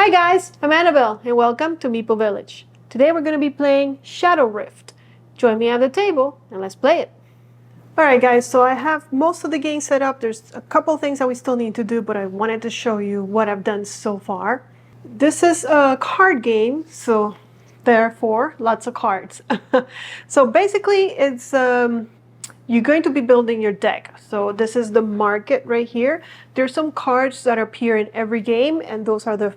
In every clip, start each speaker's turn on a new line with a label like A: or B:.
A: Hi guys, I'm Annabelle and welcome to Meeple Village. Today we're going to be playing Shadowrift. Join me at the table and let's play it. Alright guys, so I have most of the game set up. There's a couple things that we still need to do, but I wanted to show you what I've done so far. This is a card game, so therefore lots of cards. So basically it's you're going to be building your deck. So this is the market right here. There's some cards that appear in every game, and those are the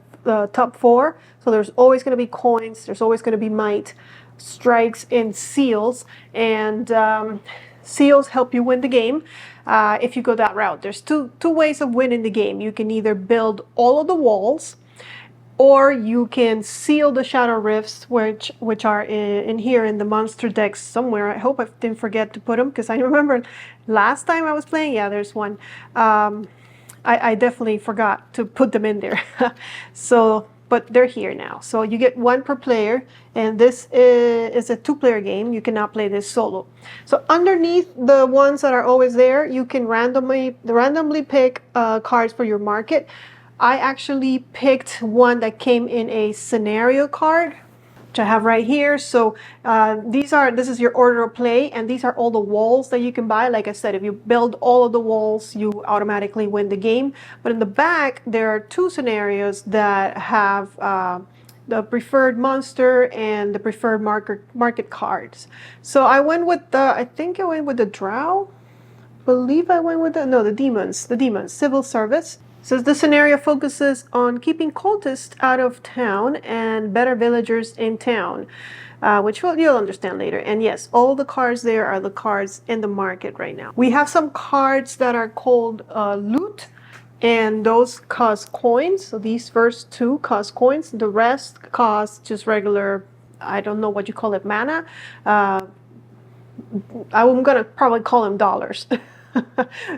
A: top 4. So there's always going to be coins, there's always going to be might, strikes, and seals. And seals help you win the game if you go that route. There's two ways of winning the game. You can either build all of the walls, or you can seal the Shadowrifts, which are in here in the monster decks somewhere. I hope I didn't forget to put them, because I remember last time I was playing, yeah, there's one. I definitely forgot to put them in there. But they're here now. So you get 1 per player, and this is a 2-player game. You cannot play this solo. So underneath the ones that are always there, you can randomly pick cards for your market. I actually picked one that came in a scenario card, which I have right here. So this is your order of play, and these are all the walls that you can buy. Like I said, if you build all of the walls, you automatically win the game. But in the back, there are 2 scenarios that have the preferred monster and the preferred market cards. So I went with I think I went with the drow. I believe I went with the demons, civil service. So the scenario focuses on keeping cultists out of town and better villagers in town, which you'll understand later. And yes, all the cards there are the cards in the market right now. We have some cards that are called loot, and those cost coins. So these first 2 cost coins. The rest cost just regular, I don't know what you call it, mana. I'm gonna probably call them dollars.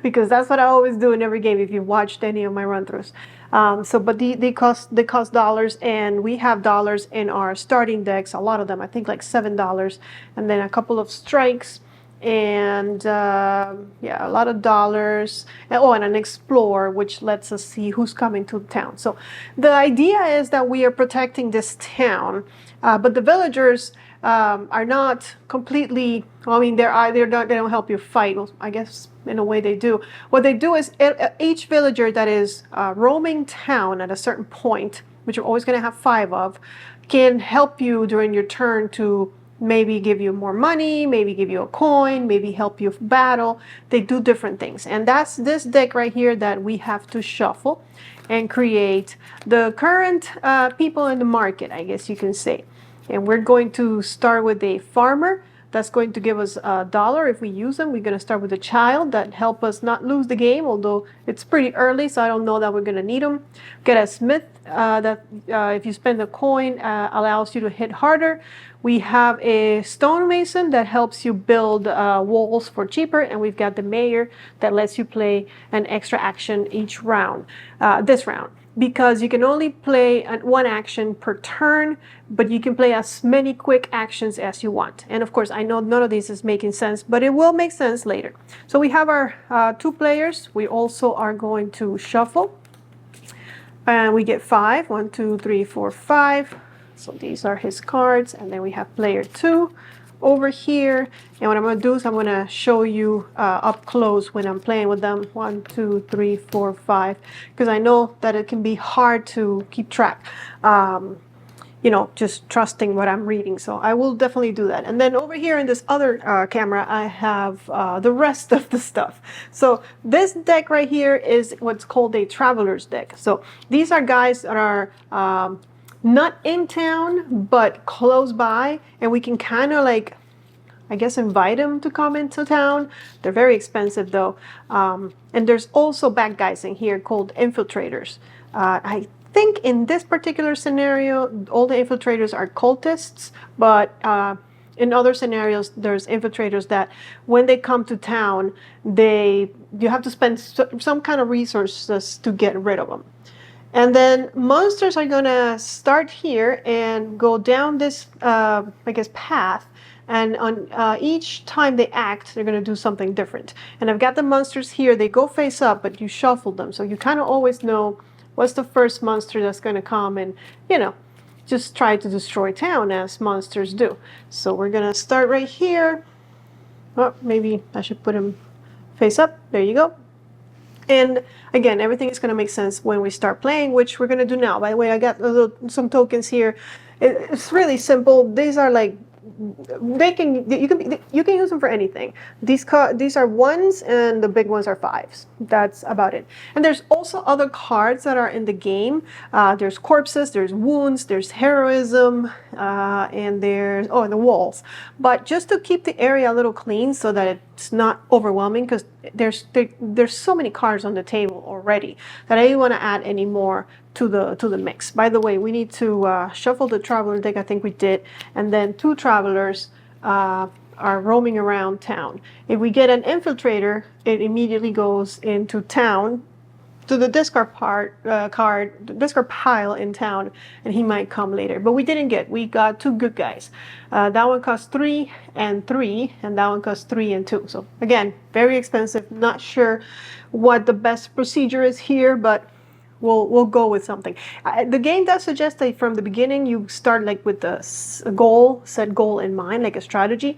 A: Because that's what I always do in every game if you've watched any of my run-throughs. But they cost dollars, and we have dollars in our starting decks, a lot of them, I think like $7, and then a couple of strikes, and yeah, a lot of dollars, and an explorer, which lets us see who's coming to town. So the idea is that we are protecting this town, but the villagers are not completely, I mean, they don't help you fight. Well, I guess in a way they do. What they do is each villager that is roaming town at a certain point, which you're always going to have 5 of, can help you during your turn to maybe give you more money, maybe give you a coin, maybe help you battle. They do different things. And that's this deck right here that we have to shuffle and create the current people in the market, I guess you can say. And we're going to start with a farmer. That's going to give us $1 if we use them. We're going to start with a child that help us not lose the game, although it's pretty early, so I don't know that we're going to need them. Get a smith that if you spend a coin allows you to hit harder. We have a stonemason that helps you build walls for cheaper, and we've got the mayor that lets you play an extra action each round, this round. Because you can only play 1 action per turn, but you can play as many quick actions as you want. And of course, I know none of this is making sense, but it will make sense later. So we have our 2 players. We also are going to shuffle. And we get 5. 1, 2, 3, 4, 5. So these are his cards. And then we have player 2 over here. And what I'm going to do is I'm going to show you up close when I'm playing with them. 1, 2, 3, 4, 5. Because I know that it can be hard to keep track. You know, just trusting what I'm reading. So I will definitely do that. And then over here in this other camera, I have the rest of the stuff. So this deck right here is what's called a traveler's deck. So these are guys that are not in town, but close by, and we can kind of like, I guess, invite them to come into town. They're very expensive though. And there's also bad guys in here called infiltrators. I think in this particular scenario, all the infiltrators are cultists, but in other scenarios, there's infiltrators that when they come to town, you have to spend some kind of resources to get rid of them. And then monsters are going to start here and go down this, I guess, path. And on each time they act, they're going to do something different. And I've got the monsters here. They go face up, but you shuffle them. So you kind of always know what's the first monster that's going to come and, you know, just try to destroy town as monsters do. So we're going to start right here. Oh, maybe I should put him face up. There you go. And again, everything is going to make sense when we start playing, which we're going to do now. By the way, I got some tokens here. It's really simple. These are like, you can use them for anything. These are ones and the big ones are fives. That's about it. And there's also other cards that are in the game. There's corpses, there's wounds, there's heroism, and there's the walls. But just to keep the area a little clean so that it's not overwhelming, because there's so many cards on the table already that I didn't want to add any more to the mix. By the way, we need to shuffle the traveler deck. I think we did, and then 2 travelers are roaming around town. If we get an infiltrator, it immediately goes into town to the discard discard pile in town, and he might come later. But we got 2 good guys. That one costs 3 and 3, and that one costs 3 and 2. So again, very expensive. Not sure what the best procedure is here, but we'll go with something. The game does suggest that from the beginning you start like with a set goal in mind, like a strategy.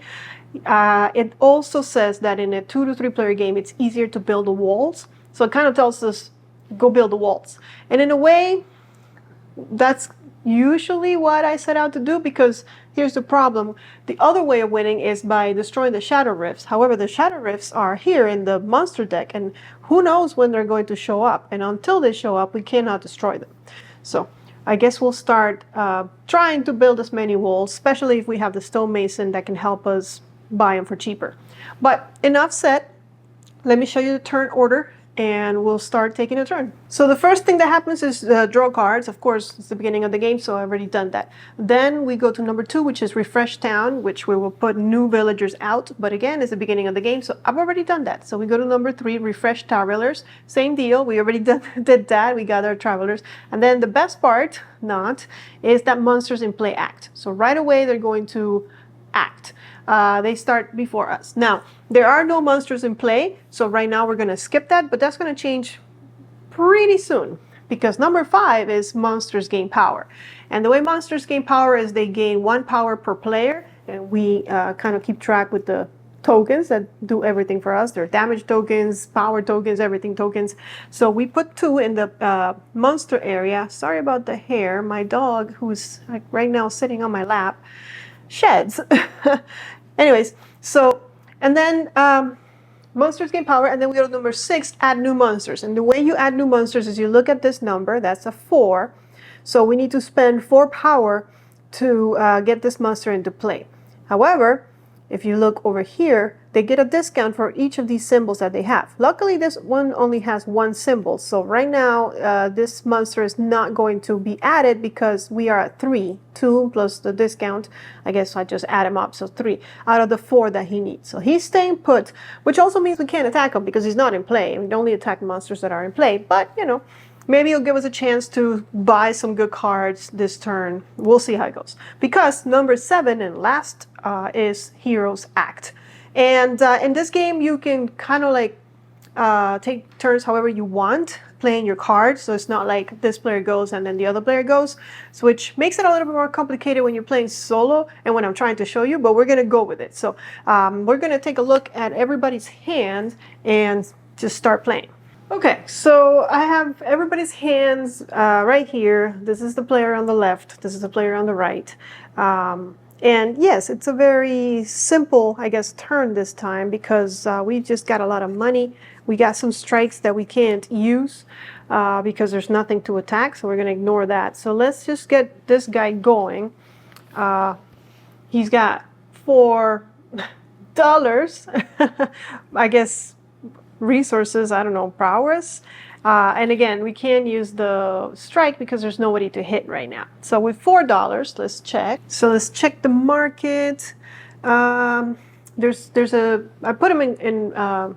A: It also says that in a 2 to 3 player game, it's easier to build the walls. So it kind of tells us, go build the walls. And in a way, that's usually what I set out to do, because here's the problem. The other way of winning is by destroying the Shadowrifts. However, the Shadowrifts are here in the monster deck, and who knows when they're going to show up. And until they show up, we cannot destroy them. So I guess we'll start trying to build as many walls, especially if we have the stonemason that can help us buy them for cheaper. But enough said. Let me show you the turn order, and we'll start taking a turn. So the first thing that happens is draw cards. Of course, it's the beginning of the game, so I've already done that. Then we go to number 2, which is refresh town, which we will put new villagers out. But again, it's the beginning of the game, so I've already done that. So we go to number 3, refresh travelers. Same deal. We already did that. We got our travelers. And then the best part, is that monsters in play act. So right away, they're going to act. They start before us. Now, there are no monsters in play, so right now we're going to skip that, but that's going to change pretty soon, because number 5 is monsters gain power. And the way monsters gain power is they gain 1 power per player, and we kind of keep track with the tokens that do everything for us. They're damage tokens, power tokens, everything tokens. So we put 2 in the monster area. Sorry about the hair. My dog, who's like right now sitting on my lap, sheds. Anyways, so, and then monsters gain power, and then we go to number 6, add new monsters. And the way you add new monsters is you look at this number, that's a 4. So we need to spend 4 power to get this monster into play. However, if you look over here, they get a discount for each of these symbols that they have. Luckily, this one only has 1 symbol. So right now, this monster is not going to be added because we are at 3. 2 plus the discount. I guess I just add him up. So 3 out of the 4 that he needs. So he's staying put, which also means we can't attack him because he's not in play. We only attack monsters that are in play. But, you know, maybe it'll give us a chance to buy some good cards this turn. We'll see how it goes. Because number 7 and last is Heroes Act. And in this game, you can kind of like take turns however you want, playing your cards. So it's not like this player goes and then the other player goes, so which makes it a little bit more complicated when you're playing solo and when I'm trying to show you, but we're going to go with it. So we're going to take a look at everybody's hand and just start playing. Okay, so I have everybody's hands right here. This is the player on the left. This is the player on the right. And yes, it's a very simple, I guess, turn this time because we just got a lot of money. We got some strikes that we can't use because there's nothing to attack, so we're going to ignore that. So let's just get this guy going. He's got $4, I guess, resources, I don't know, prowess. And again, we can't use the strike because there's nobody to hit right now. So with $4, let's check. So let's check the market. I put them in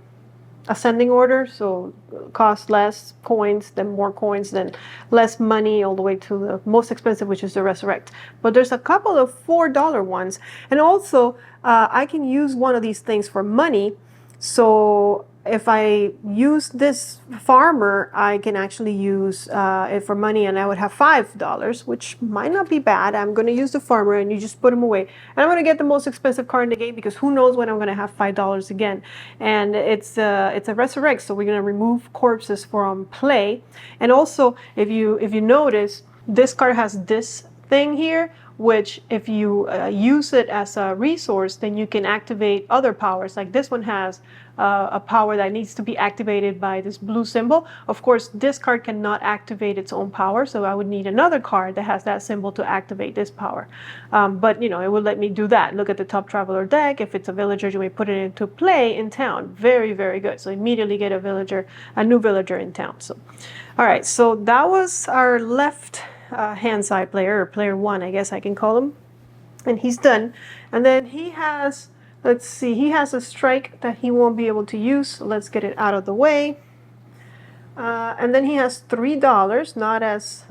A: ascending order, so cost less coins, then more coins, then less money, all the way to the most expensive, which is the Resurrect. But there's a couple of $4 ones. And also, I can use one of these things for money. So if I use this farmer, I can actually use it for money, and I would have $5, which might not be bad. I'm going to use the farmer, and you just put him away. And I'm going to get the most expensive card in the game, because who knows when I'm going to have $5 again. And it's a resurrect, so we're going to remove corpses from play. And also, if you notice, this card has this thing here, which if you use it as a resource, then you can activate other powers. Like this one has a power that needs to be activated by this blue symbol. Of course, this card cannot activate its own power, so I would need another card that has that symbol to activate this power. But you know, it would let me do that. Look at the top traveler deck. If it's a villager, you may put it into play in town. Very, very good. So immediately get a new villager in town. So, all right. So that was our left hand side player, or player 1, I guess I can call him, and he's done. And then he has, let's see, he has a strike that he won't be able to use, so let's get it out of the way. And then he has $3, not as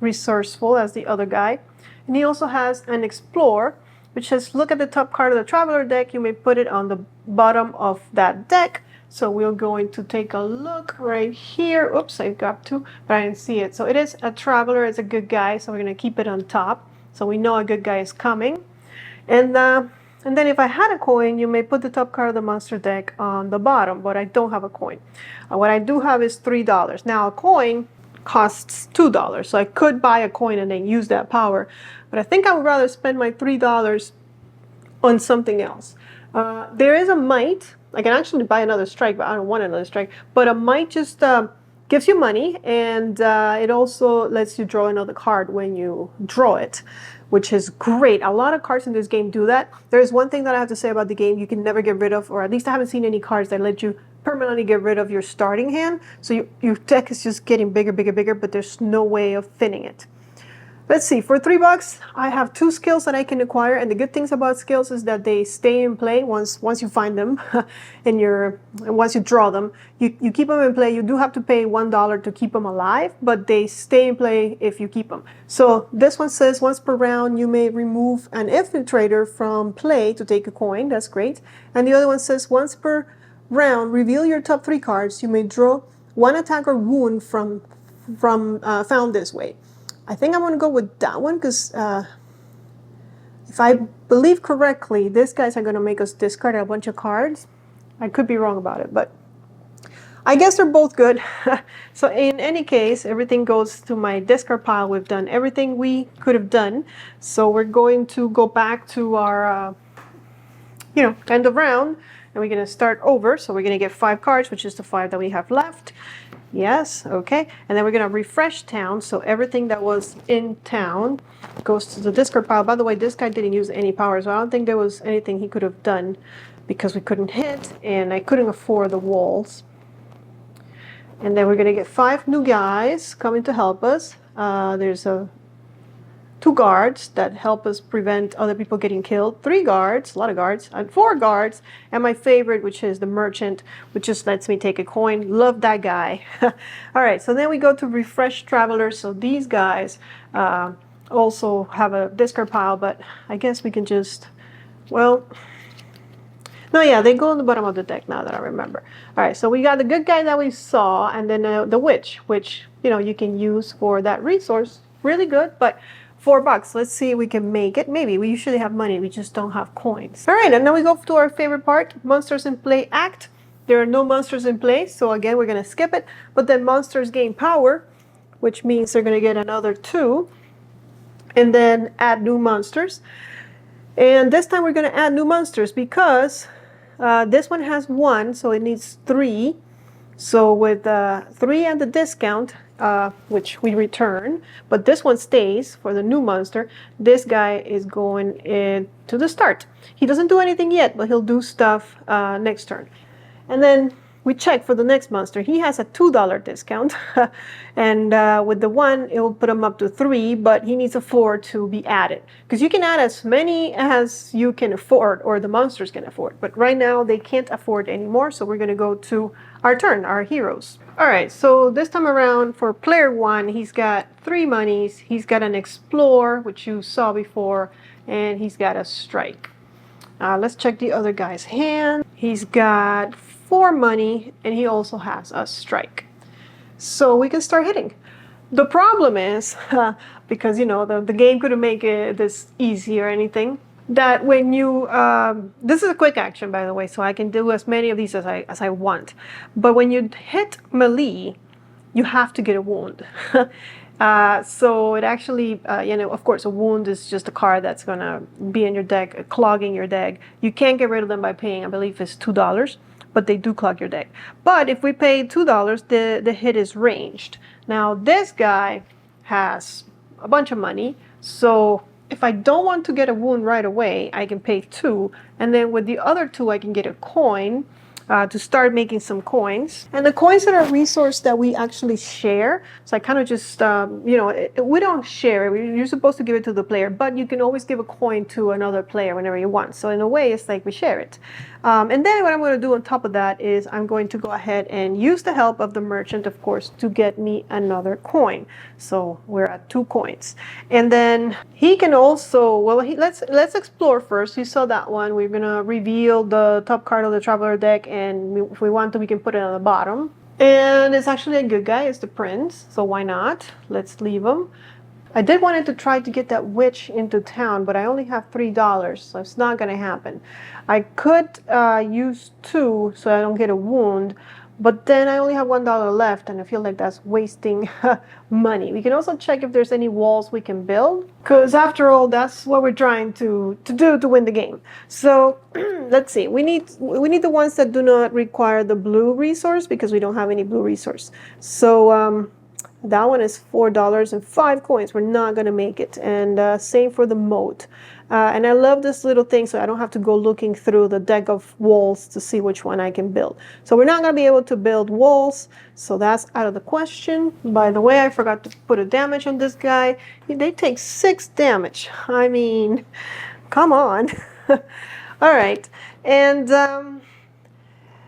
A: resourceful as the other guy. And he also has an explore, which says look at the top card of the traveler deck. You may put it on the bottom of that deck. So we're going to take a look right here. Oops, I got to, but I didn't see it. So it is a traveler, it's a good guy, so we're going to keep it on top. So we know a good guy is coming. And then if I had a coin, you may put the top card of the monster deck on the bottom, but I don't have a coin. What I do have is $3. Now a coin costs $2, so I could buy a coin and then use that power. But I think I would rather spend my $3 on something else. There is a might. I can actually buy another strike, but I don't want another strike. But a might just gives you money, and it also lets you draw another card when you draw it, which is great. A lot of cards in this game do that. There's one thing that I have to say about the game: you can never get rid of, or at least I haven't seen any cards that let you permanently get rid of your starting hand. So your deck is just getting bigger, bigger, bigger, but there's no way of thinning it. Let's see, for $3, I have 2 skills that I can acquire, and the good things about skills is that they stay in play once you find them, once you draw them. You keep them in play. You do have to pay $1 to keep them alive, but they stay in play if you keep them. So this one says once per round you may remove an infiltrator from play to take a coin. That's great. And the other one says once per round reveal your top 3 cards. You may draw 1 attack or wound from found this way. I think I'm going to go with that one, because if I believe correctly, these guys are going to make us discard a bunch of cards. I could be wrong about it, but I guess they're both good. So in any case, everything goes to my discard pile. We've done everything we could have done. So we're going to go back to our end of round, and we're going to start over. So we're going to get 5 cards, which is the 5 that we have left. Yes, okay. And then we're going to refresh town, so everything that was in town goes to the discard pile. By the way, this guy didn't use any power, so I don't think there was anything he could have done, because we couldn't hit, and I couldn't afford the walls. And then we're going to get 5 new guys coming to help us. There's 2 guards that help us prevent other people getting killed, 3 guards, a lot of guards, and 4 guards, and my favorite, which is the merchant, which just lets me take a coin. Love that guy. All right, so then we go to refresh travelers. So these guys also have a discard pile, but I guess we can just, well, no, yeah, they go on the bottom of the deck now that I remember. All right, so we got the good guy that we saw, and then the witch, which, you can use for that resource. Really good, but $4. Let's see if we can make it. Maybe. We usually have money. We just don't have coins. All right, and now we go to our favorite part, Monsters in Play Act. There are no monsters in play, so again, we're going to skip it. But then monsters gain power, which means they're going to get another 2. And then add new monsters. And this time we're going to add new monsters because this one has 1, so it needs 3. So with 3 and the discount, which we return, but this one stays for the new monster, this guy is going into the start. He doesn't do anything yet, but he'll do stuff next turn. And then we check for the next monster. He has a $2 discount, and with the 1, it will put him up to 3, but he needs a 4 to be added. Because you can add as many as you can afford, or the monsters can afford. But right now, they can't afford anymore, so we're going to go to our turn, our heroes. All right, so this time around, for player 1, he's got 3 monies. He's got an explore, which you saw before, and he's got a strike. Let's check the other guy's hand. He's got 4 money, and he also has a strike. So we can start hitting. The problem is, because the game couldn't make it this easy or anything, that when you, this is a quick action by the way, so I can do as many of these as I want. But when you hit melee, you have to get a wound. So it actually, of course, a wound is just a card that's gonna be in your deck, clogging your deck. You can't get rid of them by paying, I believe it's $2, but they do clog your deck. But if we pay $2, the hit is ranged. Now this guy has a bunch of money, so if I don't want to get a wound right away, I can pay 2, and then with the other 2 I can get a coin to start making some coins. And the coins are a resource that we actually share. So I kind of just, we don't share it. You're supposed to give it to the player, but you can always give a coin to another player whenever you want. So in a way, it's like we share it. And then what I'm going to do on top of that is I'm going to go ahead and use the help of the merchant, of course, to get me another coin. So we're at 2 coins. And then he can also, well, let's explore first. You saw that one. We're going to reveal the top card of the Traveler deck, and if we want to, we can put it on the bottom. And it's actually a good guy. It's the prince, so why not? Let's leave him. I did want to try to get that witch into town, but I only have $3, so it's not going to happen. I could use 2 so I don't get a wound, but then I only have $1 left, and I feel like that's wasting money. We can also check if there's any walls we can build, because after all, that's what we're trying to do to win the game. So let's see. We need the ones that do not require the blue resource, because we don't have any blue resource. So that one is $4 and 5 coins. We're not going to make it. And same for the moat. And I love this little thing, so I don't have to go looking through the deck of walls to see which one I can build. So we're not going to be able to build walls, so that's out of the question. By the way, I forgot to put a damage on this guy. They take 6 damage. I mean, come on. All right. And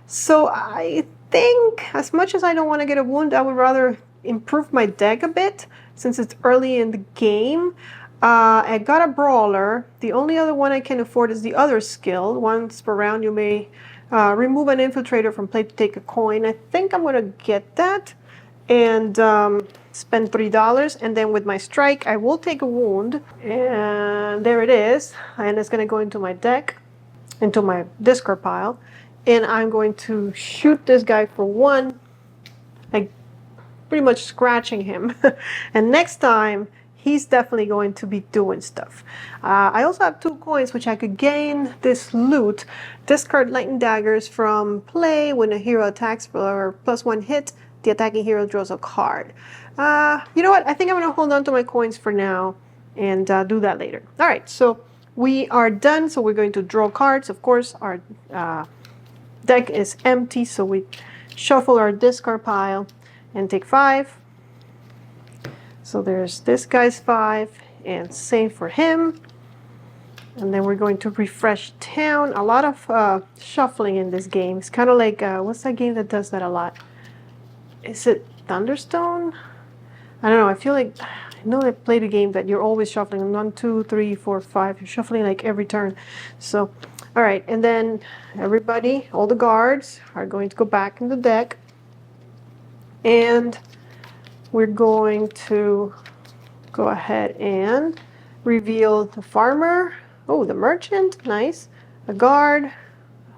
A: so I think, as much as I don't want to get a wound, I would rather improve my deck a bit since it's early in the game. I got a brawler. The only other one I can afford is the other skill. Once per round you may remove an infiltrator from play to take a coin. I think I'm going to get that and spend $3, and then with my strike I will take a wound, and there it is, and it's going to go into my deck, into my discard pile, and I'm going to shoot this guy for 1, like pretty much scratching him. And next time he's definitely going to be doing stuff. I also have 2 coins which I could gain this loot. Discard lightning daggers from play. When a hero attacks for +1 hit, the attacking hero draws a card. You know what? I think I'm going to hold on to my coins for now and do that later. All right, so we are done. So we're going to draw cards. Of course, our deck is empty, so we shuffle our discard pile and take 5. So there's this guy's 5, and same for him. And then we're going to refresh town. A lot of shuffling in this game. It's kind of like, what's that game that does that a lot? Is it Thunderstone? I don't know. I feel like, I know I played a game that you're always shuffling. 1, 2, 3, 4, 5. You're shuffling like every turn. So, all right. And then everybody, all the guards are going to go back in the deck. And we're going to go ahead and reveal the farmer. Oh, the merchant. Nice. A guard, a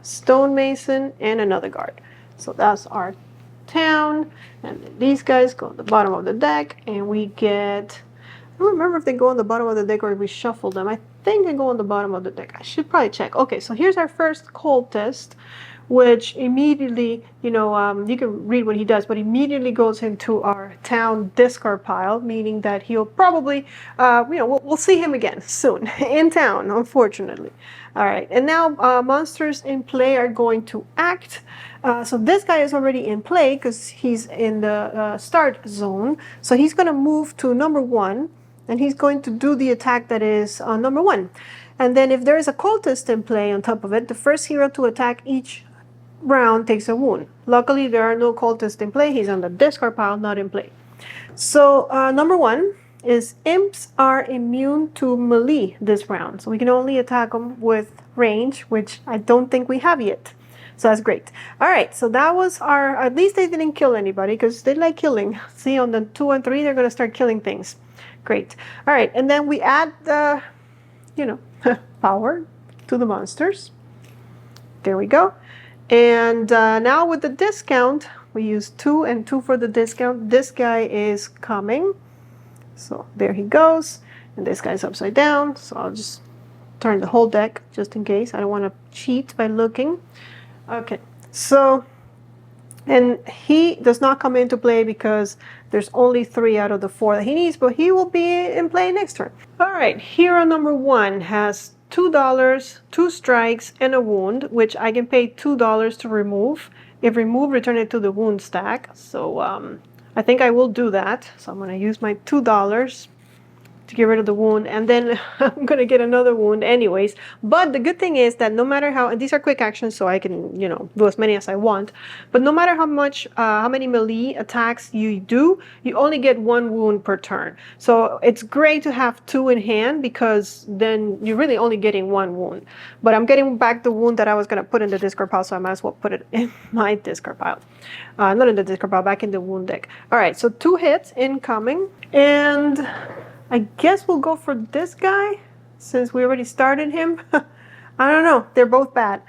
A: stonemason, and another guard. So that's our town. And these guys go on the bottom of the deck, and we get, I don't remember if they go on the bottom of the deck or if we shuffle them. I think they go on the bottom of the deck. I should probably check. Okay, so here's our first cultist, which immediately, you can read what he does, but immediately goes into our town discard pile, meaning that he'll probably, we'll see him again soon in town, unfortunately. All right, and now monsters in play are going to act. So this guy is already in play because he's in the start zone. So he's going to move to number 1, and he's going to do the attack that is on number 1. And then if there is a cultist in play on top of it, the first hero to attack each round takes a wound. Luckily, there are no cultists in play. He's on the discard pile, not in play. So number 1 is imps are immune to melee this round. So we can only attack them with range, which I don't think we have yet. So that's great. All right, so that was our, at least they didn't kill anybody because they like killing. See, on the 2 and 3, they're going to start killing things. Great. All right, and then we add the, you know, power to the monsters. There we go. And now with the discount, we use 2 and 2 for the discount. This guy is coming. So there he goes. And this guy's upside down. So I'll just turn the whole deck just in case. I don't want to cheat by looking. Okay, so, and he does not come into play because there's only 3 out of the 4 that he needs, but he will be in play next turn. All right, hero number 1 has $2, 2 strikes, and a wound, which I can pay $2 to remove. If removed, return it to the wound stack. So I think I will do that. So I'm going to use my $2 to get rid of the wound, and then I'm gonna get another wound anyways. But the good thing is that no matter how, and these are quick actions, so I can, you know, do as many as I want, but no matter how much, how many melee attacks you do, you only get 1 wound per turn. So it's great to have 2 in hand because then you're really only getting 1 wound. But I'm getting back the wound that I was gonna put in the discard pile, so I might as well put it in my discard pile. Not in the discard pile, back in the wound deck. All right, so 2 hits incoming, and I guess we'll go for this guy, since we already started him. I don't know, they're both bad.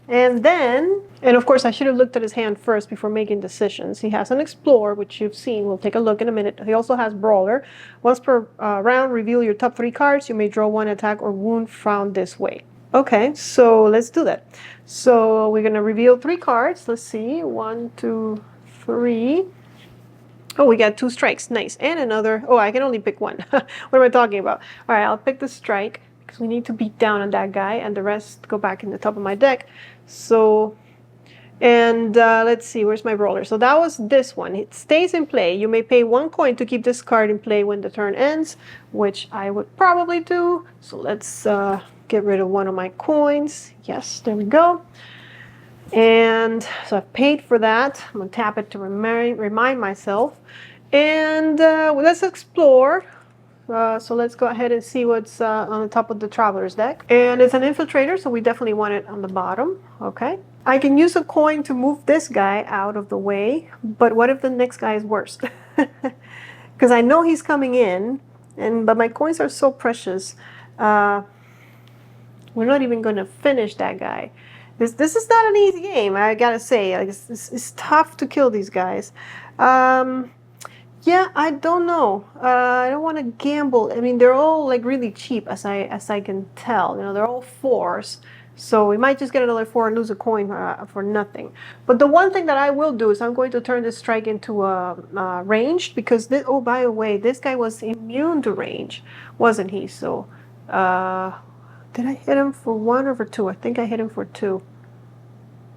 A: And then, and of course I should have looked at his hand first before making decisions. He has an Explorer, which you've seen. We'll take a look in a minute. He also has Brawler. Once per round, reveal your top 3 cards. You may draw 1 attack or wound found this way. Okay, so let's do that. So we're gonna reveal 3 cards. Let's see, 1, 2, 3. Oh, we got 2 strikes. Nice. And another. Oh, I can only pick 1. What am I talking about? All right, I'll pick the strike because we need to beat down on that guy, and the rest go back in the top of my deck. So, and let's see, where's my Brawler? So that was this one. It stays in play. You may pay 1 coin to keep this card in play when the turn ends, which I would probably do. So let's get rid of 1 of my coins. Yes, there we go. And so I've paid for that. I'm going to tap it to remind myself. And let's explore. So let's go ahead and see what's on the top of the Traveler's deck. And it's an Infiltrator, so we definitely want it on the bottom. Okay. I can use a coin to move this guy out of the way. But what if the next guy is worse? Because I know he's coming in, but my coins are so precious. We're not even going to finish that guy. This is not an easy game, I gotta say. Like, it's tough to kill these guys. Yeah, I don't know. I don't want to gamble. I mean, they're all like really cheap, as I can tell. You know, they're all 4s, so we might just get another 4 and lose a coin for nothing. But the one thing that I will do is I'm going to turn this strike into a ranged, because this, oh, by the way, this guy was immune to range, wasn't he? So, did I hit him for 1 or for 2? I think I hit him for 2.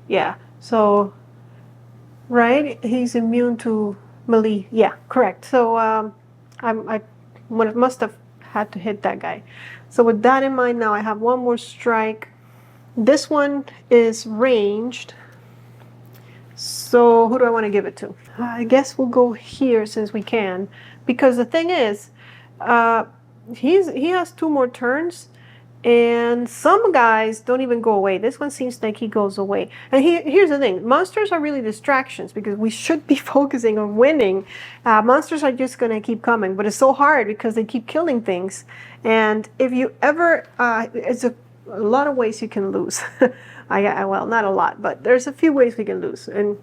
A: Yeah, so, right, he's immune to melee. Yeah, correct. So I must have had to hit that guy. So with that in mind, now I have 1 more strike. This one is ranged. So who do I want to give it to? I guess we'll go here since we can. Because the thing is, he has 2 more turns. And some guys don't even go away. This one seems like he goes away. And here's the thing. Monsters are really distractions because we should be focusing on winning. Monsters are just going to keep coming. But it's so hard because they keep killing things. And if you ever... it's a lot of ways you can lose. Well, not a lot, but there's a few ways we can lose. And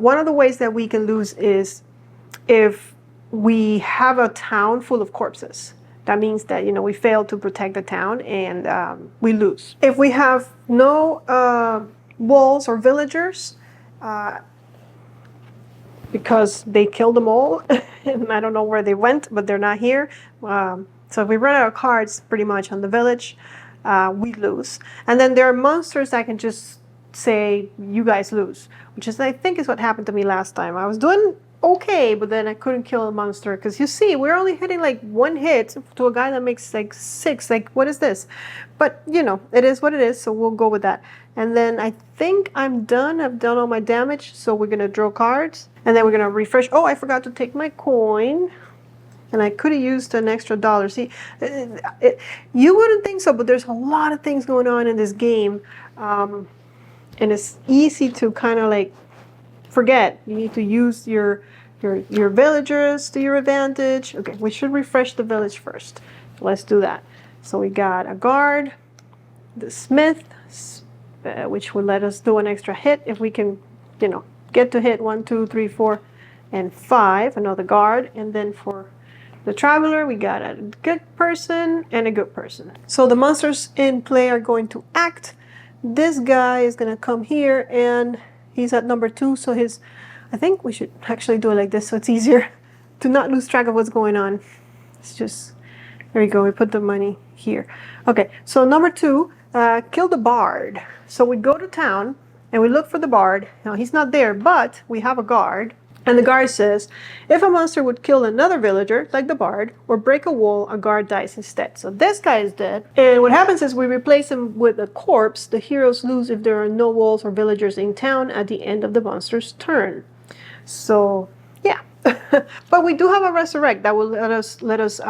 A: one of the ways that we can lose is if we have a town full of corpses. That means that, you know, we fail to protect the town and we lose. If we have no walls or villagers, because they killed them all, and I don't know where they went, but they're not here. So if we run out of cards pretty much on the village, we lose. And then there are monsters that can just say, you guys lose, which is, I think, is what happened to me last time. I was doing okay, but then I couldn't kill a monster because you see, we're only hitting like 1 hit to a guy that makes like 6. Like, what is this? But you know, it is what it is, so we'll go with that. And then I think I'm done. I've done all my damage, so we're gonna draw cards, and then we're gonna refresh. Oh, I forgot to take my coin, and I could have used an extra $1. See, you wouldn't think so, but there's a lot of things going on in this game. and it's easy to kind of like forget. You need to use your villagers to your advantage. Okay, we should refresh the village first. Let's do that. So we got a guard, the smith, which will let us do an extra hit if we can, you know, get to hit 1, 2, 3, 4, and 5. Another guard, and then for the traveler, we got a good person and a good person. So the monsters in play are going to act. This guy is going to come here, and he's at number 2, so I think we should actually do it like this so it's easier to not lose track of what's going on. It's just, there we go, we put the money here. Okay, so number 2, kill the bard. So we go to town and we look for the bard. Now he's not there, but we have a guard. And the guard says, if a monster would kill another villager, like the bard, or break a wall, a guard dies instead. So this guy is dead. And what happens is we replace him with a corpse. The heroes lose if there are no walls or villagers in town at the end of the monster's turn. So, yeah. But we do have a resurrect that will let us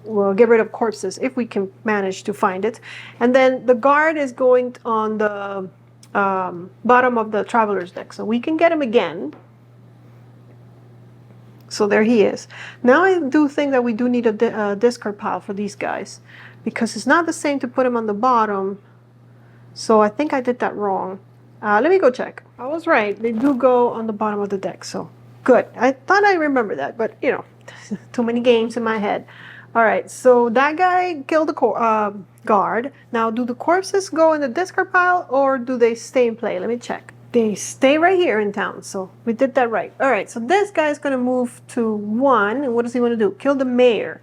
A: we'll get rid of corpses if we can manage to find it. And then the guard is going on the bottom of the traveler's deck. So we can get him again. So there he is. Now I do think that we do need a discard pile for these guys, because it's not the same to put him on the bottom. So I think I did that wrong. Let me go check. I was right. They do go on the bottom of the deck. So good. I thought I remembered that, but you know, too many games in my head. All right. So that guy killed the guard. Now, do the corpses go in the discard pile or do they stay in play? Let me check. They stay right here in town, so we did that right. All right, so this guy's going to move to 1, and what does he want to do? Kill the mayor.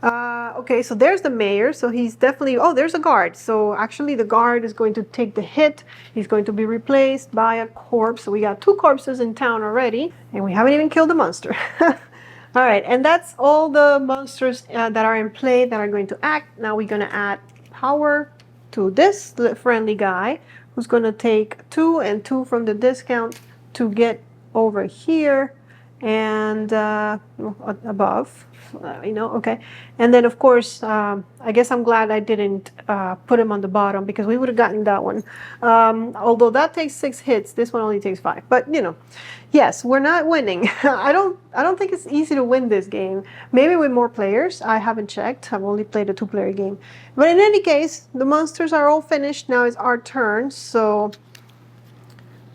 A: Okay, so there's the mayor, so he's definitely... Oh, there's a guard. So actually the guard is going to take the hit. He's going to be replaced by a corpse. So we got 2 corpses in town already, and we haven't even killed the monster. All right, and that's all the monsters that are in play that are going to act. Now we're going to add power to this friendly guy, who's going to take 2 and 2 from the discount to get over here and above, you know, okay. And then, of course, I guess I'm glad I didn't put him on the bottom, because we would have gotten that one. Although that takes 6 hits, this one only takes 5. But, you know, yes, we're not winning. I don't think it's easy to win this game. Maybe with more players. I haven't checked. I've only played a 2-player game. But in any case, the monsters are all finished. Now it's our turn. So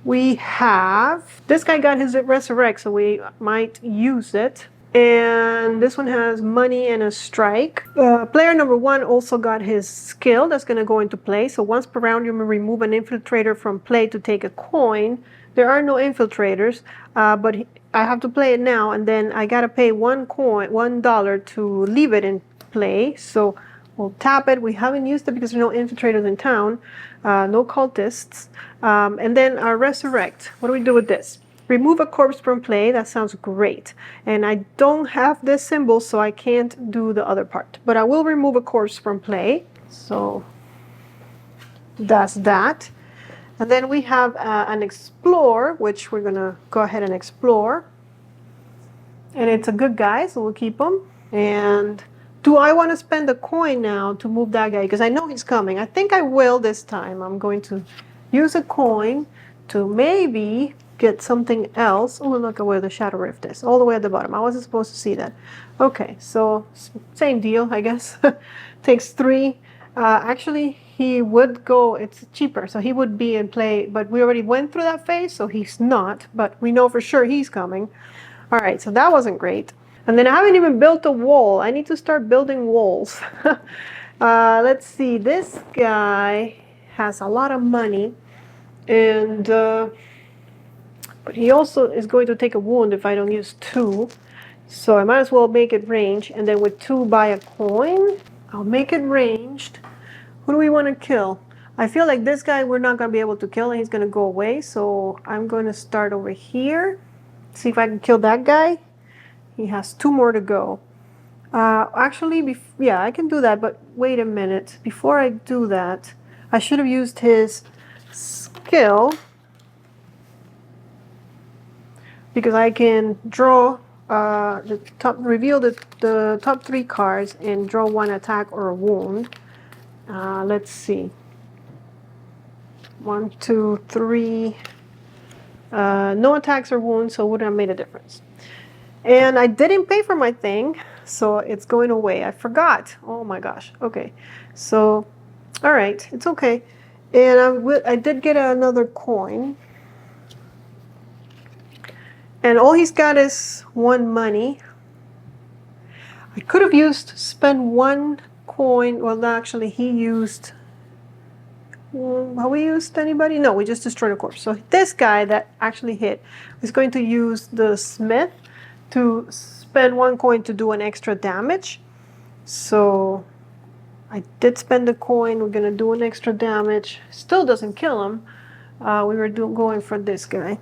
A: we have... This guy got his resurrect, so we might use it. And this one has money and a strike. Player number 1 also got his skill that's going to go into play. So once per round, you may remove an infiltrator from play to take a coin. There are no infiltrators, but I have to play it now, and then I gotta pay $1 to leave it in play. So we'll tap it. We haven't used it because there are no infiltrators in town, no cultists. And then our resurrect. What do we do with this? Remove a corpse from play. That sounds great. And I don't have this symbol, so I can't do the other part. But I will remove a corpse from play. So that's that. And then we have an explore, which we're going to go ahead and explore. And it's a good guy, so we'll keep him. And do I want to spend a coin now to move that guy? Because I know he's coming. I think I will this time. I'm going to use a coin to maybe get something else. Oh, look at where the Shadowrift is. All the way at the bottom. I wasn't supposed to see that. Okay, so same deal, I guess. Takes 3. Actually, he would go, it's cheaper, so he would be in play, but we already went through that phase, so he's not, but we know for sure he's coming. All right, so that wasn't great. And then I haven't even built a wall. I need to start building walls. Let's see, this guy has a lot of money, and but he also is going to take a wound if I don't use 2. So I might as well make it range, and then with 2 buy a coin. I'll make it ranged. Who do we want to kill? I feel like this guy we're not going to be able to kill, and he's going to go away. So I'm going to start over here. See if I can kill that guy. He has 2 more to go. Actually, yeah, I can do that. But wait a minute. Before I do that, I should have used his skill, because I can draw reveal the top 3 cards and draw 1 attack or a wound. Let's see. 1, 2, 3. No attacks or wounds, so it wouldn't have made a difference. And I didn't pay for my thing, so it's going away. I forgot. Oh my gosh. Okay. So, all right. It's okay. And I did get another coin. And all he's got is 1 money. I could have spent 1 coin. Well, actually, he used... Have we used anybody? No, we just destroyed a corpse. So this guy that actually hit is going to use the smith to spend 1 coin to do an extra damage. So I did spend a coin. We're going to do an extra damage. Still doesn't kill him. We were going for this guy.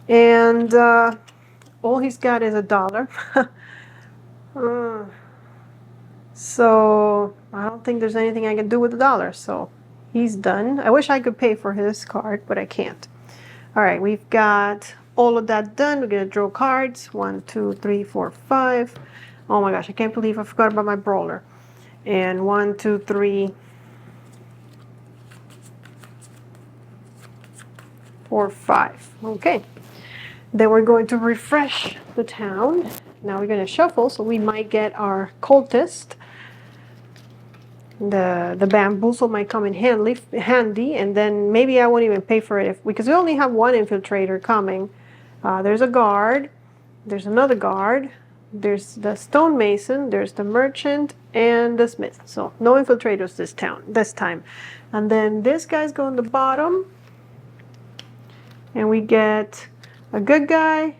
A: And all he's got is $1. So I don't think there's anything I can do with $1. So he's done. I wish I could pay for his card, but I can't. All right, we've got all of that done. We're going to draw cards. 1, 2, 3, 4, 5. Oh my gosh, I can't believe I forgot about my brawler. And 1, 2, 3, 4, 5. Okay. Then we're going to refresh the town. Now we're going to shuffle, so we might get our cultist. The bamboozle might come in handy, and then maybe I won't even pay for it because we only have 1 infiltrator coming. There's a guard, there's another guard, there's the stonemason, there's the merchant, and the smith. So no infiltrators this time. And then this guy's going to the bottom, and we get a good guy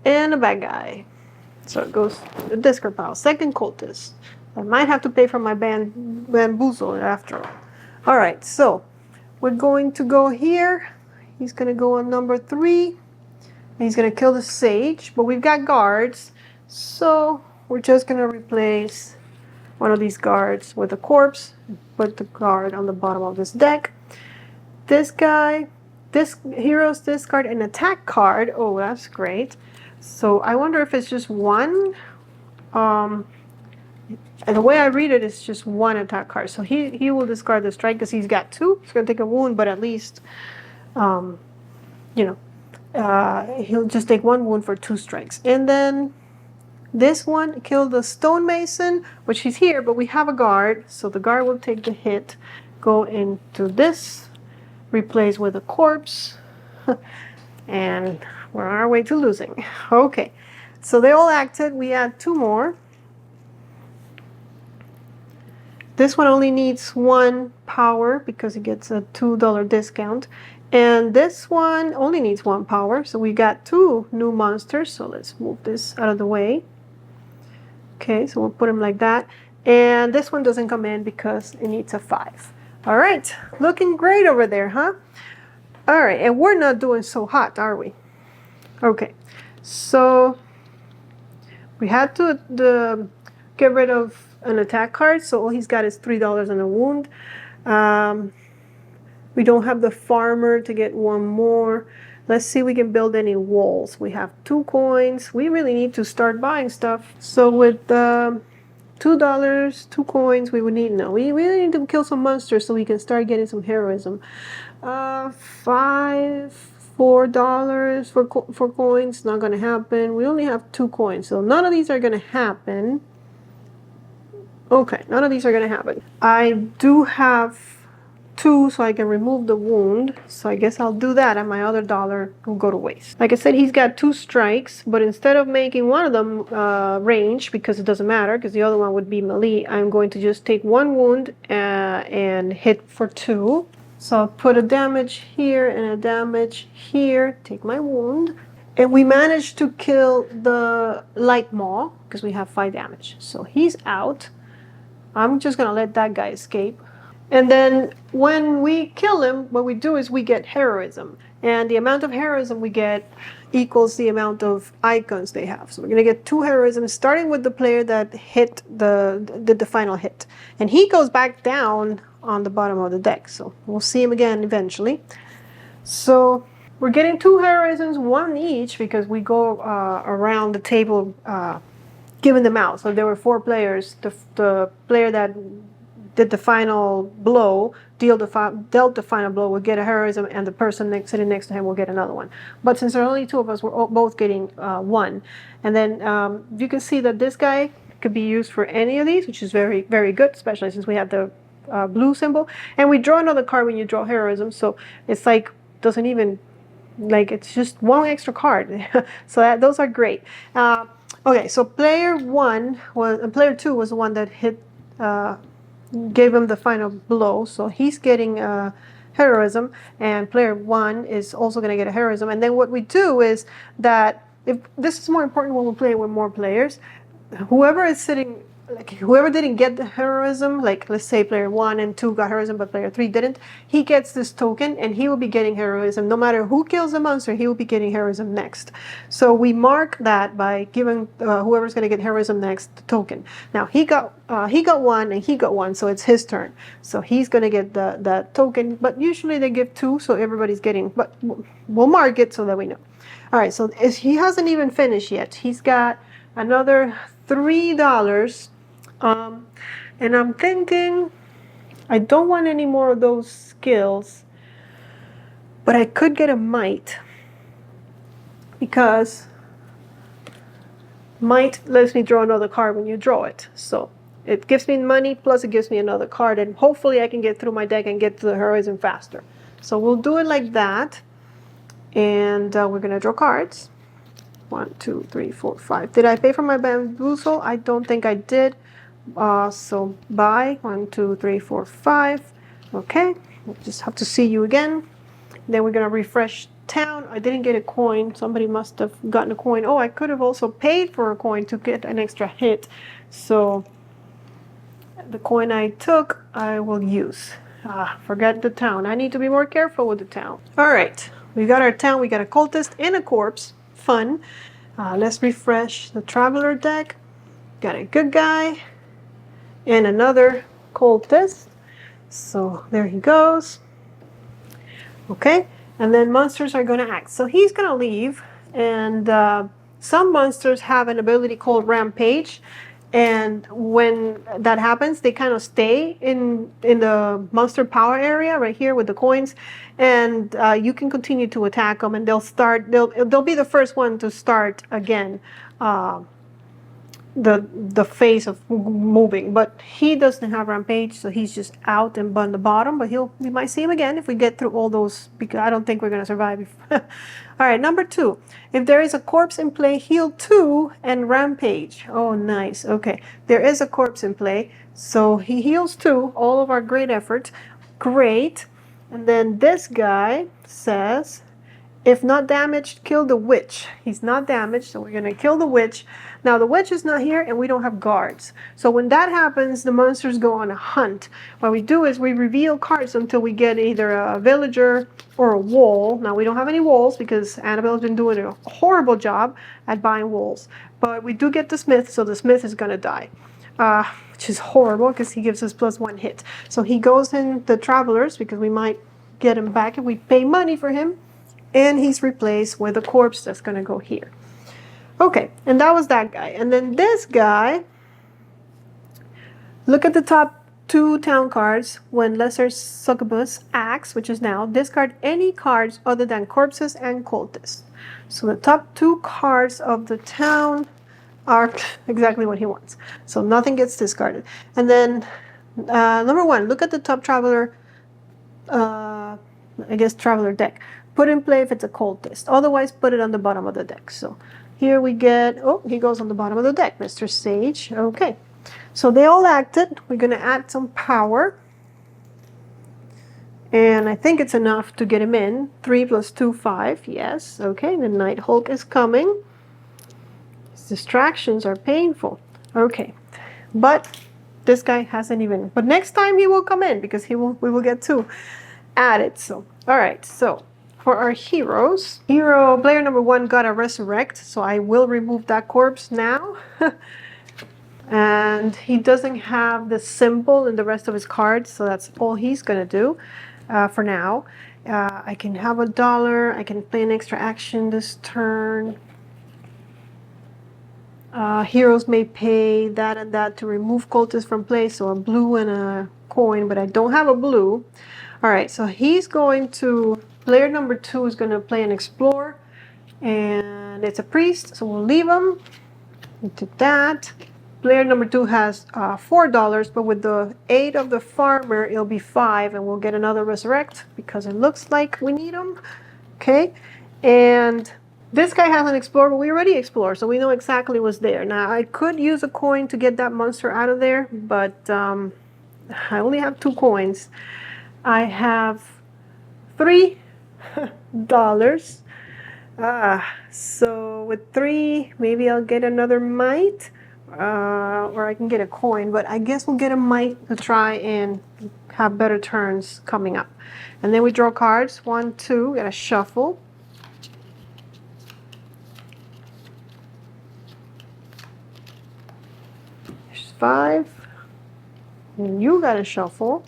A: and a bad guy. So it goes to the discard pile. Second cultist. I might have to pay for my bamboozle after all. All right, so we're going to go here. He's going to go on number 3. And he's going to kill the sage, but we've got guards. So we're just going to replace one of these guards with a corpse. Put the guard on the bottom of this deck. This guy, this hero's discard an attack card. Oh, that's great. So I wonder if it's just 1. And the way I read it is just 1 attack card. So he will discard the strike because he's got 2. He's going to take a wound, but at least, he'll just take 1 wound for 2 strikes. And then this one killed the stonemason, which he's here, but we have a guard. So the guard will take the hit, go into this, replace with a corpse, and we're on our way to losing. Okay, so they all acted. We add 2 more. This one only needs 1 power because it gets a $2 discount. And this one only needs 1 power. So we got 2 new monsters. So let's move this out of the way. Okay, so we'll put them like that. And this one doesn't come in because it needs a 5. All right, looking great over there, huh? All right, and we're not doing so hot, are we? Okay, so we had to get rid of an attack card, so all he's got is $3 and a wound. We don't have the farmer to get 1 more. Let's see if we can build any walls. We have 2 coins. We really need to start buying stuff. So with $2, 2 coins, we would need, no, we really need to kill some monsters so we can start getting some heroism. $4 for coins, not gonna happen. We only have 2 coins, so none of these are gonna happen. Okay, none of these are gonna happen. I do have 2, so I can remove the wound. So I guess I'll do that, and my other $1 will go to waste. Like I said, he's got 2 strikes, but instead of making one of them range, because it doesn't matter, because the other one would be melee, I'm going to just take 1 wound and hit for 2. So I'll put a damage here and a damage here, take my wound. And we managed to kill the light maw, because we have 5 damage. So he's out. I'm just gonna let that guy escape. And then when we kill him, what we do is we get heroism. And the amount of heroism we get equals the amount of icons they have. So we're gonna get 2 heroism, starting with the player that did the final hit. And he goes back down on the bottom of the deck. So we'll see him again eventually. So we're getting 2 heroisms, 1 each, because we go around the table giving them out. So there were 4 players. The player that did the final blow, dealt the final blow, will get a heroism, and the person sitting next to him will get another one. But since there are only two of us, we're both getting one. And then you can see that this guy could be used for any of these, which is very, very good, especially since we have the blue symbol. And we draw another card when you draw heroism, so it's like, doesn't even, like, it's just one extra card. So those are great. Okay, so player 2 was the one that gave him the final blow, so he's getting heroism, and player 1 is also going to get a heroism. And then what we do is that, if this is more important when we're playing with more players, whoever is sitting, like whoever didn't get the heroism, like let's say player 1 and 2 got heroism but player 3 didn't, he gets this token and he will be getting heroism. No matter who kills the monster, he will be getting heroism next. So we mark that by giving whoever's going to get heroism next the token. Now he got 1 and he got 1, so it's his turn. So he's going to get that token, but usually they give 2, so everybody's getting, but we'll mark it so that we know. All right, so he hasn't even finished yet. He's got another $3. And I'm thinking I don't want any more of those skills, but I could get a might, because might lets me draw another card when you draw it. So it gives me money, plus it gives me another card, and hopefully I can get through my deck and get to the heroism faster. So we'll do it like that, and we're gonna draw cards. 1, 2, 3, 4, 5. Did I pay for my bamboozle? I don't think I did. So buy 1, 2, 3, 4, 5. Okay, we'll just have to see you again. Then we're gonna refresh town. I didn't get a coin. Somebody must have gotten a coin. Oh, I could have also paid for a coin to get an extra hit. So the coin I took, I will use. Forget the town. I need to be more careful with the town. All right, we got our town. We got a cultist and a corpse. Fun. Let's refresh the traveler deck. Got a good guy and another cultist. So there he goes. Okay, and then monsters are going to act. So he's going to leave, and some monsters have an ability called Rampage, and when that happens, they kind of stay in the monster power area right here with the coins, and you can continue to attack them, and they'll be the first one to start again. The phase of moving, but he doesn't have Rampage, so he's just out and on the bottom, but we might see him again if we get through all those, because I don't think we're going to survive. All right, number 2, if there is a corpse in play, heal 2 and Rampage. Oh, nice. Okay, there is a corpse in play, so he heals 2, all of our great efforts. Great. And then this guy says, if not damaged, kill the witch. He's not damaged, so we're going to kill the witch. Now, the witch is not here, and we don't have guards. So when that happens, the monsters go on a hunt. What we do is we reveal cards until we get either a villager or a wall. Now, we don't have any walls because Annabelle's been doing a horrible job at buying walls. But we do get the smith, so the smith is going to die. Which is horrible because he gives us +1 hit. So he goes in the travelers because we might get him back if we pay money for him. And he's replaced with a corpse that's going to go here. Okay, and that was that guy. And then this guy, look at the top 2 town cards. When Lesser Succubus acts, which is now, discard any cards other than corpses and cultists. So the top 2 cards of the town are exactly what he wants. So nothing gets discarded. And then number 1, look at the top traveler, traveler deck. Put in play if it's a cultist. Otherwise, put it on the bottom of the deck. So here we get, oh, he goes on the bottom of the deck, Mr. Sage. Okay. So they all acted. We're going to add some power. And I think it's enough to get him in. 3 + 2, 5. Yes. Okay. The Night Hulk is coming. His distractions are painful. Okay. But this guy hasn't even. But next time he will come in because we will get 2 added. So, all right. So, for our heroes, player number 1 got a resurrect, so I will remove that corpse now. And he doesn't have the symbol in the rest of his cards, so that's all he's gonna do for now. I can have $1. I can play an extra action this turn. Heroes may pay that and that to remove cultists from play, so a blue and a coin, but I don't have a blue. All right, so he's going to, player number 2 is going to play an explorer, and it's a priest, so we'll leave him. We did that. Player number 2 has $4, but with the aid of the farmer, it'll be 5, and we'll get another resurrect because it looks like we need them. Okay, and this guy has an explorer, but we already explored, so we know exactly what's there. Now, I could use a coin to get that monster out of there, but I only have 2 coins. I have $3. So with 3, maybe I'll get another mite, or I can get a coin, but I guess we'll get a mite to try and have better turns coming up. And then we draw cards. 1, 2, gotta shuffle. There's 5. And you gotta shuffle.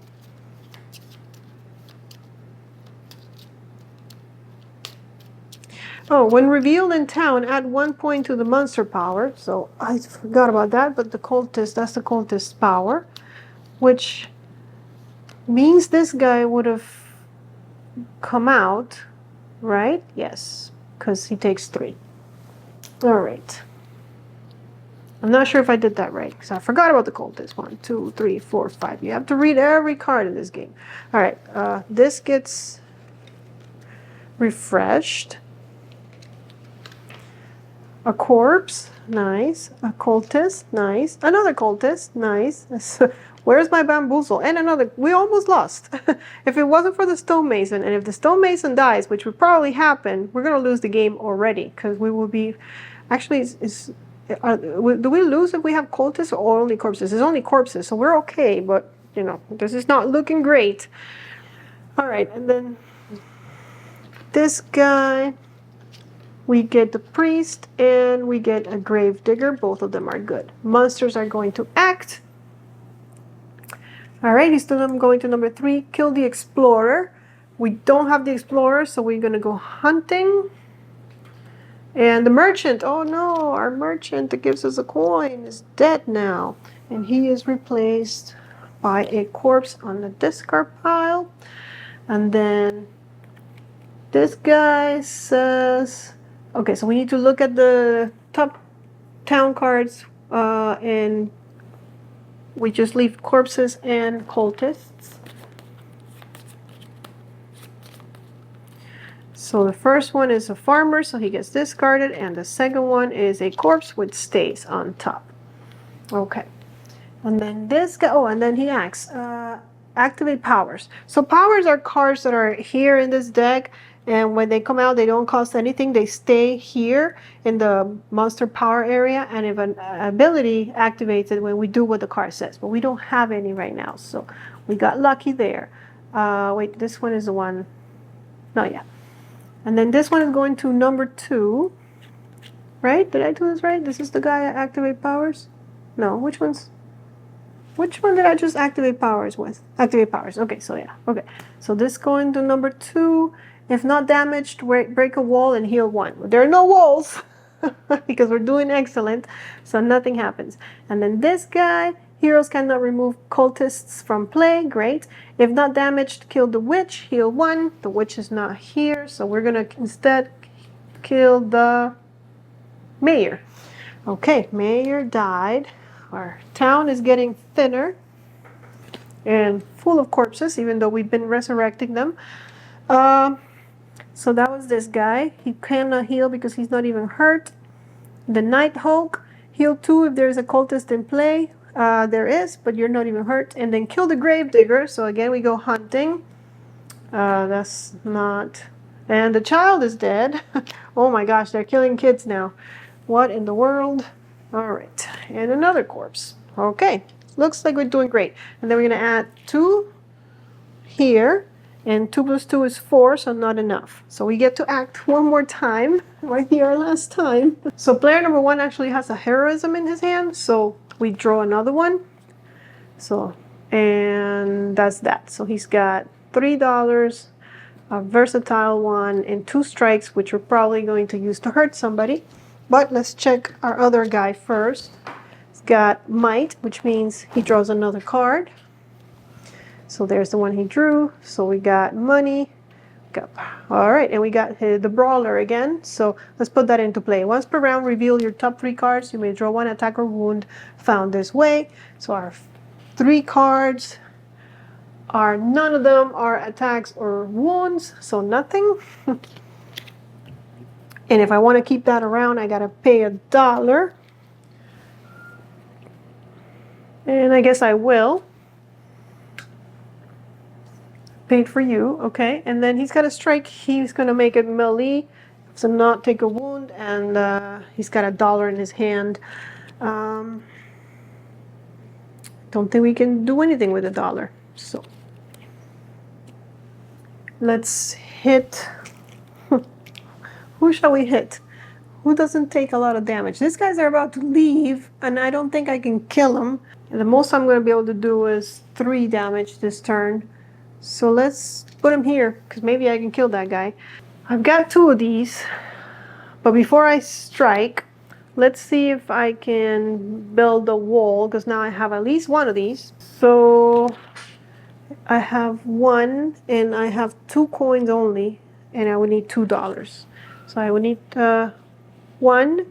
A: Oh, when revealed in town, add 1 point to the monster power. So I forgot about that, but the cultist, that's the cultist's power, which means this guy would have come out, right? Yes, because he takes 3. All right. I'm not sure if I did that right, because I forgot about the cultist. 1, 2, 3, 4, 5. You have to read every card in this game. All right, this gets refreshed. A corpse, nice. A cultist, nice. Another cultist, nice. Where's my bamboozle? And another, we almost lost. If it wasn't for the stonemason, and if the stonemason dies, which would probably happen, we're going to lose the game already, because we will be, actually, do we lose if we have cultists or only corpses? It's only corpses, so we're okay, but, you know, this is not looking great. All right, and then this guy, we get the priest and we get a grave digger. Both of them are good. Monsters are going to act. All right, he's still going to number 3. Kill the explorer. We don't have the explorer, so we're going to go hunting. And the merchant, oh no, our merchant that gives us a coin is dead now. And he is replaced by a corpse on the discard pile. And then this guy says, okay, so we need to look at the top town cards, and we just leave corpses and cultists. So the first one is a farmer, so he gets discarded, and the second one is a corpse which stays on top. Okay, and then this guy, oh, and then he acts. Activate powers. So powers are cards that are here in this deck, and when they come out, they don't cost anything. They stay here in the monster power area, and if an ability activates it, when we do what the card says. But we don't have any right now, so we got lucky there. Wait, this one is the one. No, yeah. And then this one is going to number 2, right? Did I do this right? This is the guy that activate powers? No, which one did I just activate powers with? Activate powers. Okay, so yeah. Okay, so this going to number 2. If not damaged, break a wall and heal 1. There are no walls because we're doing excellent, so nothing happens. And then this guy, heroes cannot remove cultists from play. Great. If not damaged, kill the witch, heal 1. The witch is not here, so we're going to instead kill the mayor. Okay, mayor died. Our town is getting thinner and full of corpses, even though we've been resurrecting them. So that was this guy. He cannot heal because he's not even hurt. The Night Hulk, heal 2 if there's a cultist in play. There is, but you're not even hurt. And then kill the grave digger. So again, we go hunting. That's not... And the child is dead. Oh my gosh, they're killing kids now. What in the world? All right, and another corpse. Okay, looks like we're doing great. And then we're going to add 2 here. And 2 plus 2 is 4, so not enough. So we get to act one more time. Might be our last time. So player number 1 actually has a heroism in his hand. So we draw another one. So, and that's that. So he's got $3, a versatile one, and 2 strikes, which we're probably going to use to hurt somebody. But let's check our other guy first. He's got might, which means he draws another card. So there's the one he drew. So we got money. All right, and we got the brawler again. So let's put that into play. Once per round, reveal your top 3 cards. You may draw 1 attack or wound found this way. So our 3 cards are, none of them are attacks or wounds, so nothing. And if I want to keep that around, I gotta pay $1. And I guess I will. Paid for you, okay. And then he's got a strike. He's gonna make it melee, so not take a wound. And he's got $1 in his hand. Don't think we can do anything with $1. So let's hit. Who shall we hit? Who doesn't take a lot of damage? These guys are about to leave, and I don't think I can kill them. And the most I'm going to be able to do is 3 damage this turn. So let's put him here, because maybe I can kill that guy. I've got 2 of these, but before I strike, let's see if I can build a wall, because now I have at least 1 of these. So I have 1, and I have 2 coins only, and I would need $2. So I would need 1,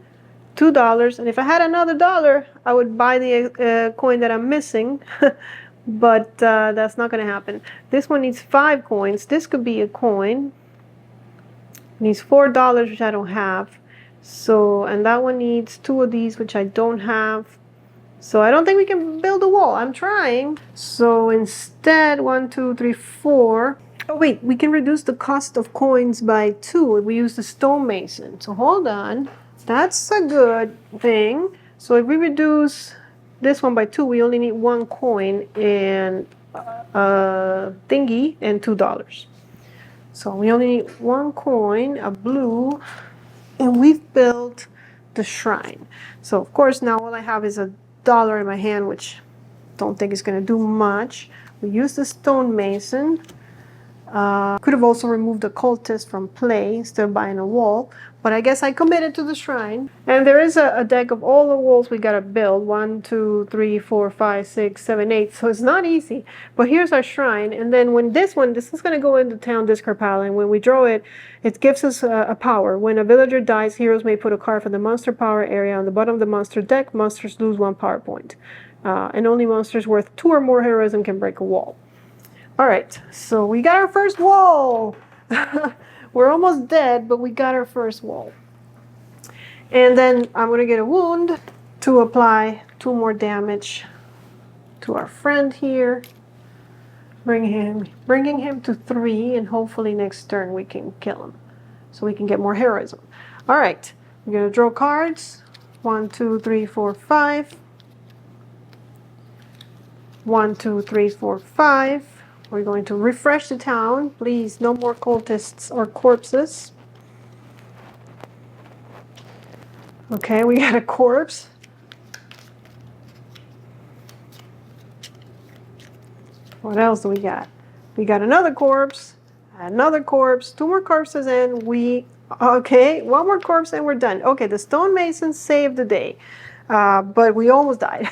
A: $2, and if I had another $1, I would buy the coin that I'm missing. But that's not going to happen. This one needs 5 coins. This could be a coin. It needs $4, which I don't have. So, and that one needs 2 of these, which I don't have. So I don't think we can build a wall. I'm trying. So instead, 1, 2, 3, 4. Oh wait, we can reduce the cost of coins by 2 if we use the stonemason. So hold on. That's a good thing. So if we reduce this one by 2, we only need 1 coin and a thingy and $2. So we only need 1 coin, a blue, and we've built the shrine. So of course now all I have is $1 in my hand, which don't think is going to do much. We use the stonemason. Could have also removed the cultist from play instead of buying a wall, but I guess I committed to the shrine. And there is a deck of all the walls we gotta build. 1, 2, 3, 4, 5, 6, 7, 8. So it's not easy. But here's our shrine. And then when this is gonna go into town discard pile, and when we draw it, it gives us a power. When a villager dies, heroes may put a card from the monster power area on the bottom of the monster deck. Monsters lose 1 power point. And only monsters worth 2 or more heroism can break a wall. All right, so we got our first wall. We're almost dead, but we got our first wall. And then I'm going to get a wound to apply 2 more damage to our friend here. Bringing him to 3, and hopefully next turn we can kill him. So we can get more heroism. All right, we're going to draw cards. 1, 2, 3, 4, 5. 1, 2, 3, 4, 5. We're going to refresh the town. Please, no more cultists or corpses. Okay, we got a corpse. What else do we got? We got another corpse, 2 more corpses, and okay, 1 more corpse and we're done. Okay, the stonemason saved the day, but we almost died.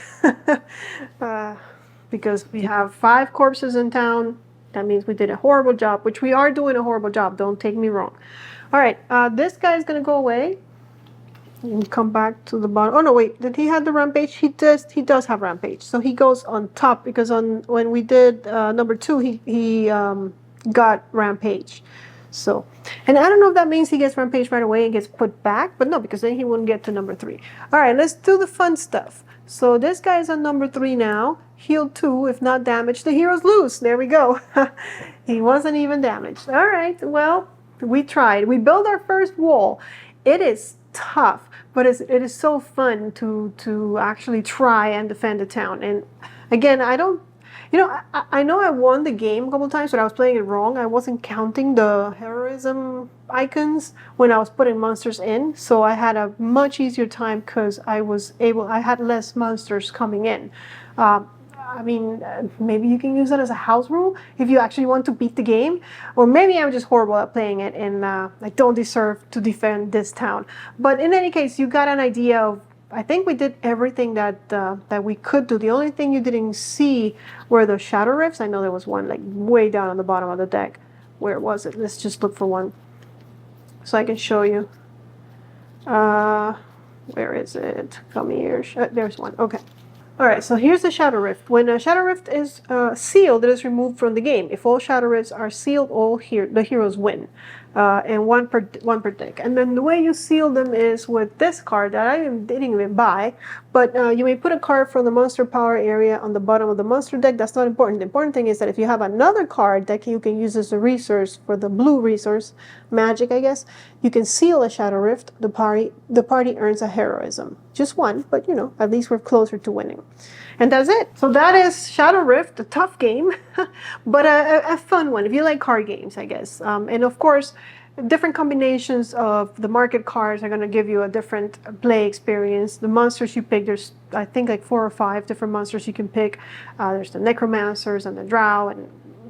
A: Because we have 5 corpses in town. That means we did a horrible job, which we are doing a horrible job, don't take me wrong. All right, this guy is going to go away and come back to the bottom. Oh, no, wait, did he have the rampage? He does have rampage. So he goes on top, because when we did number 2, he got rampage. So, and I don't know if that means he gets rampage right away and gets put back, but no, because then he wouldn't get to number 3. All right, let's do the fun stuff. So this guy's on number 3 now. Heal 2, if not damaged, the heroes lose. There we go. He wasn't even damaged. All right, well, we tried. We built our first wall. It is tough, but it is so fun to actually try and defend the town. And again, I don't, I know I won the game a couple times, but I was playing it wrong. I wasn't counting the heroism icons when I was putting monsters in, so I had a much easier time because I had less monsters coming in. I mean, maybe you can use that as a house rule if you actually want to beat the game. Or maybe I'm just horrible at playing it and I don't deserve to defend this town. But in any case, you got an idea of I think we did everything that we could do. The only thing you didn't see were the Shadowrifts. I know there was one like way down on the bottom of the deck. Where was it? Let's just look for one so I can show you. Where is it? Come here. There's one. Okay. All right, so here's the Shadowrift. When a Shadowrift is sealed, it is removed from the game. If all Shadowrifts are sealed, the heroes win, and one per deck. And then the way you seal them is with this card that I didn't even buy, but you may put a card from the monster power area on the bottom of the monster deck. That's not important. The important thing is that if you have another card that you can use as a resource for the blue resource, magic, I guess, you can seal a Shadowrift. The party earns a heroism. Just one, but you know, at least we're closer to winning. And that's it. So that is Shadowrift, a tough game, but a fun one if you like card games, I guess. And of course, different combinations of the market cards are going to give you a different play experience. The monsters you pick, there's I think like 4 or 5 different monsters you can pick. There's the necromancers and the drow and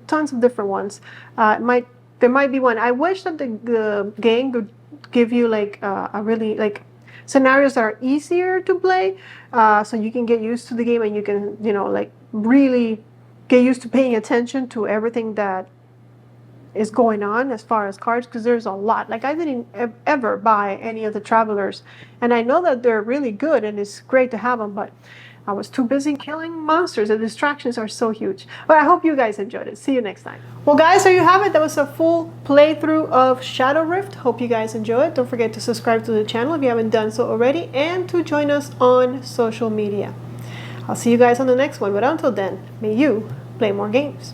A: tons of different ones. There might be one. I wish that the game could give you like a really like scenarios that are easier to play, so you can get used to the game and you can, you know, like really get used to paying attention to everything that is going on as far as cards, because there's a lot. Like I didn't ever buy any of the Travelers, and I know that they're really good and it's great to have them, but I was too busy killing monsters. The distractions are so huge. But I hope you guys enjoyed it. See you next time. Well, guys, there you have it. That was a full playthrough of Shadowrift. Hope you guys enjoy it. Don't forget to subscribe to the channel if you haven't done so already, and to join us on social media. I'll see you guys on the next one. But until then, may you play more games.